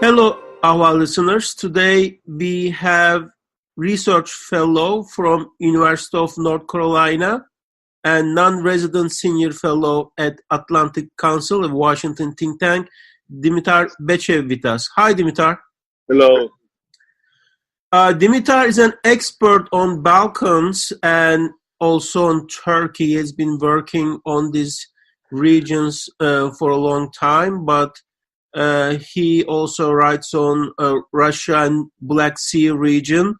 Hello, our listeners. Today we have research fellow from University of North Carolina and non-resident senior fellow at Atlantic Council, a Washington think tank, Dimitar Bechev with us. Hi, Dimitar. Hello. Dimitar is an expert on Balkans and also on Turkey. He has been working on these regions for a long time, but he also writes on Russia and Black Sea region.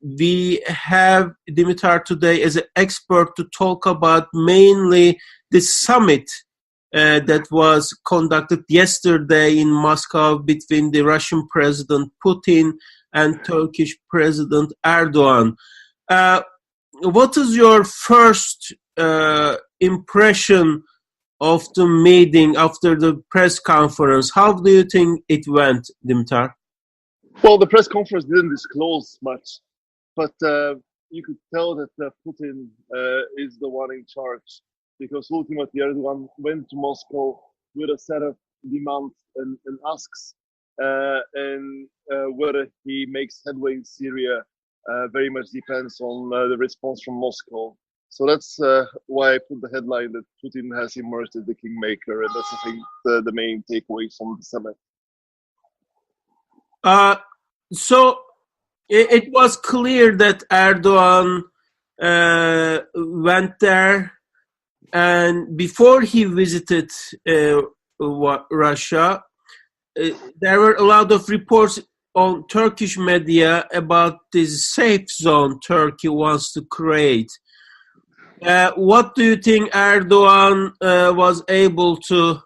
We have Dimitar today as an expert to talk about mainly the summit that was conducted yesterday in Moscow between the Russian President Putin and Turkish President Erdogan. What is your first impression of the meeting after the press conference? How do you think it went, Dimitar? Well, the press conference didn't disclose much, but you could tell that Putin is the one in charge, because ultimately Erdogan went to Moscow with a set of demands and asks, and whether he makes headway in Syria very much depends on the response from Moscow. So that's why I put the headline that Putin has emerged as the kingmaker, and that's, I think, the main takeaway from the summit. So it was clear that Erdogan went there, and before he visited Russia, there were a lot of reports on Turkish media about this safe zone Turkey wants to create. What do you think Erdogan was able to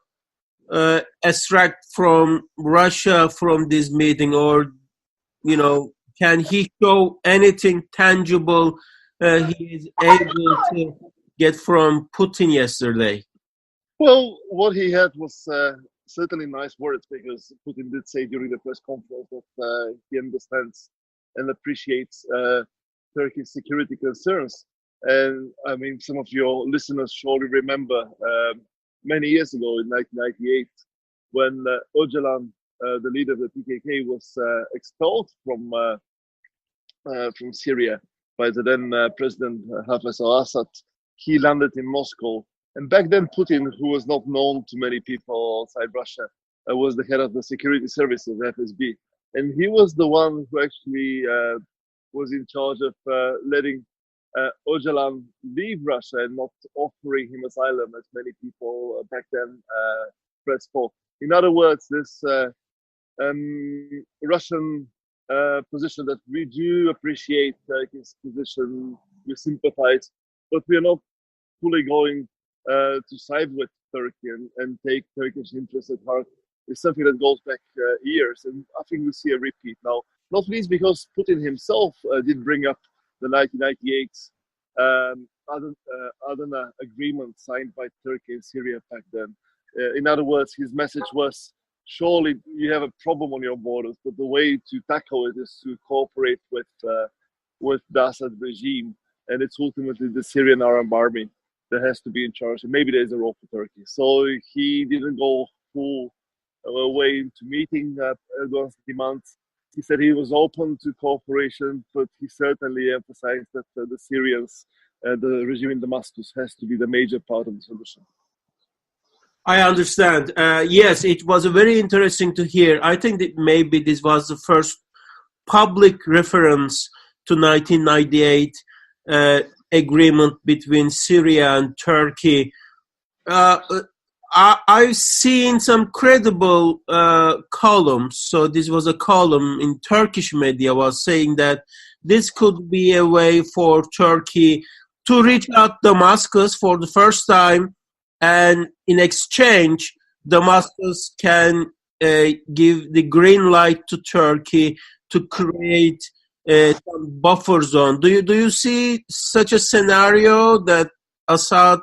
extract from Russia from this meeting, or can he show anything tangible he is able to get from Putin yesterday? Well, what he had was certainly nice words, because Putin did say during the press conference that he understands and appreciates Turkey's security concerns. And I mean, some of your listeners surely remember many years ago in 1998 when Ocalan, the leader of the PKK, was expelled from Syria by the then President Hafez al-Assad. He landed in Moscow. And back then, Putin, who was not known to many people outside Russia, was the head of the security services, FSB. And he was the one who actually was in charge of letting Ocalan leave Russia and not offering him asylum, as many people back then pressed for. In other words, this Russian position that we do appreciate his position, we sympathize, but we are not fully going to side with Turkey and take Turkish interests at heart, is something that goes back years. And I think we see a repeat now, not least because Putin himself did bring up the 1998 Adana Agreement signed by Turkey and Syria back then. In other words, his message was, surely you have a problem on your borders, but the way to tackle it is to cooperate with the Assad regime, and it's ultimately the Syrian Arab army that has to be in charge, and maybe there's a role for Turkey. So he didn't go full way into meeting Erdogan's demands. He said he was open to cooperation, but he certainly emphasized that the Syrians, the regime in Damascus, has to be the major part of the solution. I understand. Yes, it was very interesting to hear. I think that maybe this was the first public reference to 1998 agreement between Syria and Turkey. I've seen some credible columns. So this was a column in Turkish media was saying that this could be a way for Turkey to reach out Damascus for the first time, and in exchange, Damascus can give the green light to Turkey to create some buffer zone. Do you see such a scenario that Assad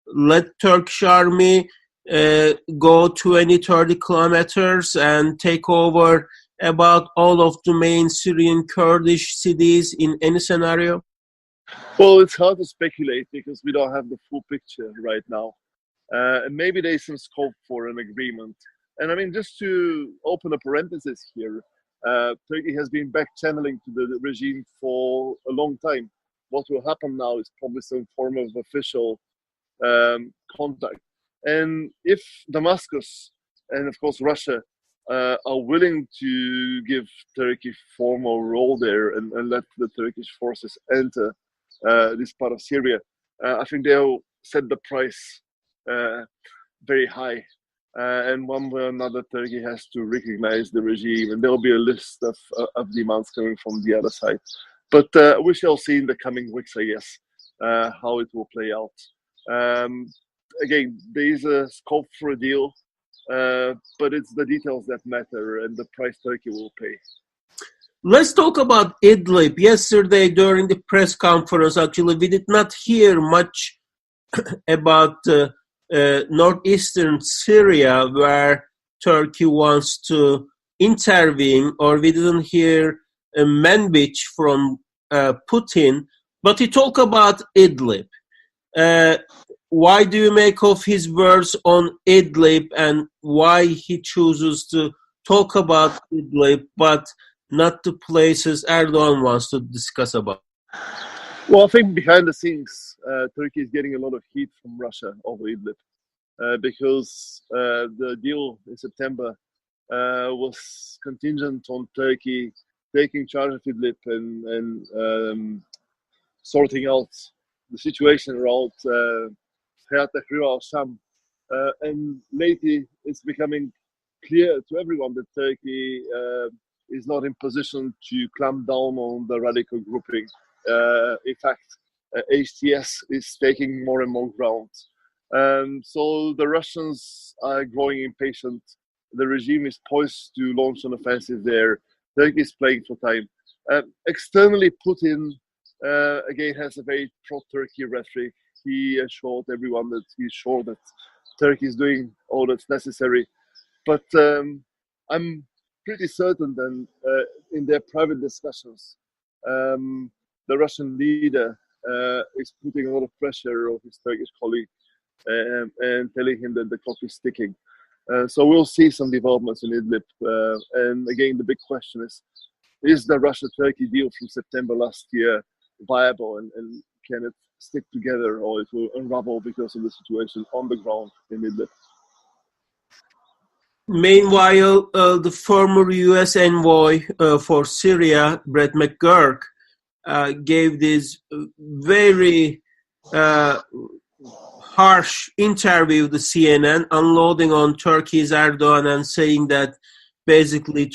let Turkish army go 20-30 kilometers and take over about all of the main Syrian Kurdish cities in any scenario? Well, it's hard to speculate because we don't have the full picture right now. And maybe there's some scope for an agreement. And I mean, just to open a parenthesis here, Turkey has been back-channeling to the regime for a long time. What will happen now is probably some form of official contact. And if Damascus and, of course, Russia are willing to give Turkey formal role there and let the Turkish forces enter this part of Syria, I think they'll set the price very high. And one way or another, Turkey has to recognize the regime, and there'll be a list of demands coming from the other side. But we shall see in the coming weeks, I guess, how it will play out. Again, there is a scope for a deal, but it's the details that matter and the price Turkey will pay. Let's talk about Idlib. Yesterday, during the press conference, actually, we did not hear much about northeastern Syria, where Turkey wants to intervene, or we didn't hear a manbich from Putin, but he talked about Idlib. Why do you make of his words on Idlib, and why he chooses to talk about Idlib, but not the places Erdogan wants to discuss about? Well, I think behind the scenes, Turkey is getting a lot of heat from Russia over Idlib because the deal in September was contingent on Turkey taking charge of Idlib and sorting out the situation around Hayat Tahrir al-Sham. And lately, it's becoming clear to everyone that Turkey is not in position to clamp down on the radical grouping. In fact, HTS is taking more and more ground. So the Russians are growing impatient. The regime is poised to launch an offensive there. Turkey is playing for time. Externally, Putin, again, has a very pro-Turkey rhetoric. He assured everyone that he's sure that Turkey is doing all that's necessary. But I'm pretty certain that in their private discussions, the Russian leader is putting a lot of pressure on his Turkish colleague and telling him that the clock is ticking. So we'll see some developments in Idlib. And again, the big question is the Russia-Turkey deal from September last year viable, and can it stick together, or it will unravel because of the situation on the ground in Idlib? Meanwhile, the former U.S. envoy for Syria, Brett McGurk, gave this very harsh interview to CNN, unloading on Turkey's Erdogan and saying that basically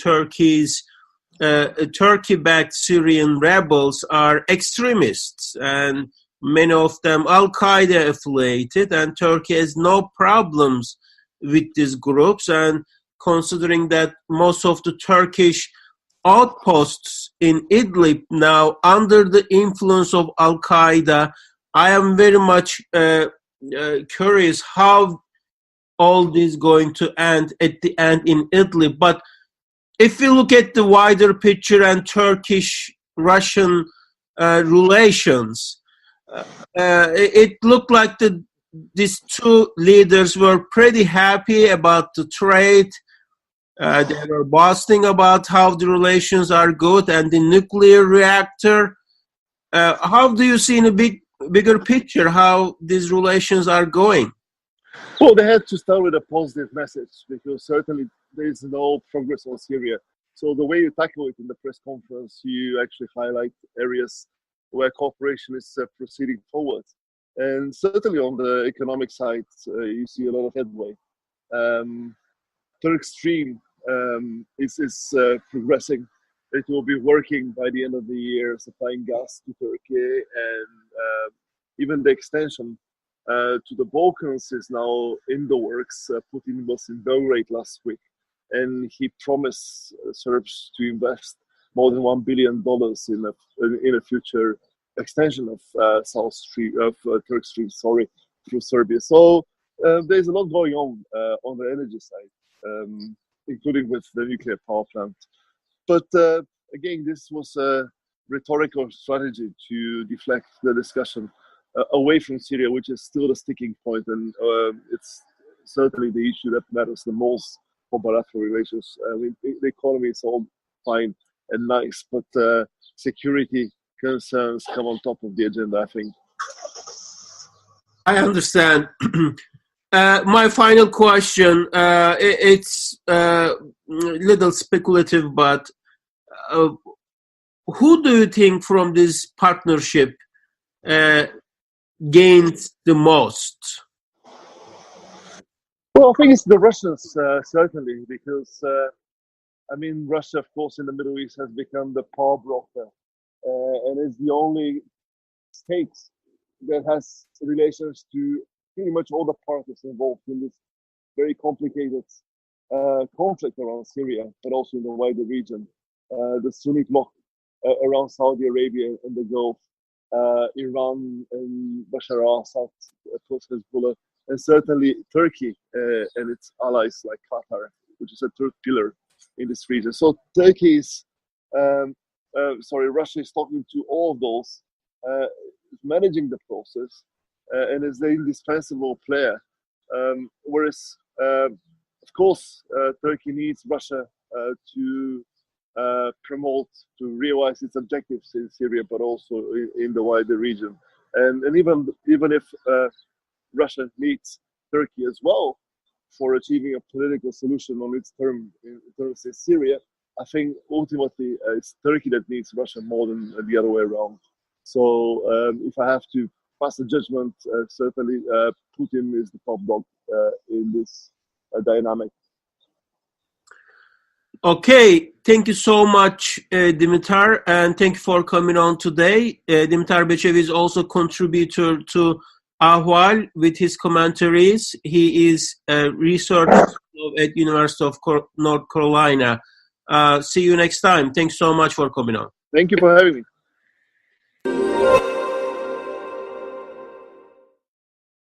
Turkey-backed Syrian rebels are extremists, and many of them Al-Qaeda affiliated, and Turkey has no problems with these groups. And considering that most of the Turkish outposts in Idlib now under the influence of Al-Qaeda, I am very much curious how all this is going to end at the end in Idlib. But if we look at the wider picture and Turkish-Russian relations, it looked like these two leaders were pretty happy about the trade. They were boasting about how the relations are good, and the nuclear reactor. How do you see in a bigger picture how these relations are going? Well, they had to start with a positive message because certainly there is no progress on Syria. So the way you tackle it in the press conference, you actually highlight areas where cooperation is proceeding forward. And certainly on the economic side, you see a lot of headway. Turk Stream is progressing. It will be working by the end of the year, supplying gas to Turkey, and even the extension to the Balkans is now in the works. Putin was in Belgrade last week, and he promised Serbs to invest more than $1 billion in a future extension of Turk Stream, through Serbia. So there's a lot going on the energy side, including with the nuclear power plant. But again, this was a rhetorical strategy to deflect the discussion away from Syria, which is still the sticking point, and it's certainly the issue that matters the most for bilateral relations. I mean, the economy is all fine and nice, but security concerns come on top of the agenda, I think. I understand. My final question, it's a little speculative, but who do you think from this partnership gains the most? Well, I think it's the Russians, certainly, because, I mean, Russia, of course, in the Middle East has become the power broker and is the only state that has relations to pretty much all the parties involved in this very complicated conflict around Syria, but also in the wider region. The Sunni bloc around Saudi Arabia and the Gulf, Iran and Bashar al-Assad, plus Hezbollah, and certainly Turkey and its allies like Qatar, which is a third pillar in this region. So Russia is talking to all of those, managing the process, and is the indispensable player. Whereas, of course, Turkey needs Russia to promote, to realize its objectives in Syria, but also in the wider region. And even if Russia needs Turkey as well for achieving a political solution on its terms in Syria, I think ultimately it's Turkey that needs Russia more than the other way around. So if I have to pass a judgment, certainly Putin is the top dog in this dynamic. Okay, thank you so much, Dimitar, and thank you for coming on today. Dimitar Bechev is also contributor to Ahval with his commentaries. He is a researcher at University of North Carolina. See you next time. Thanks so much for coming on. Thank you for having me.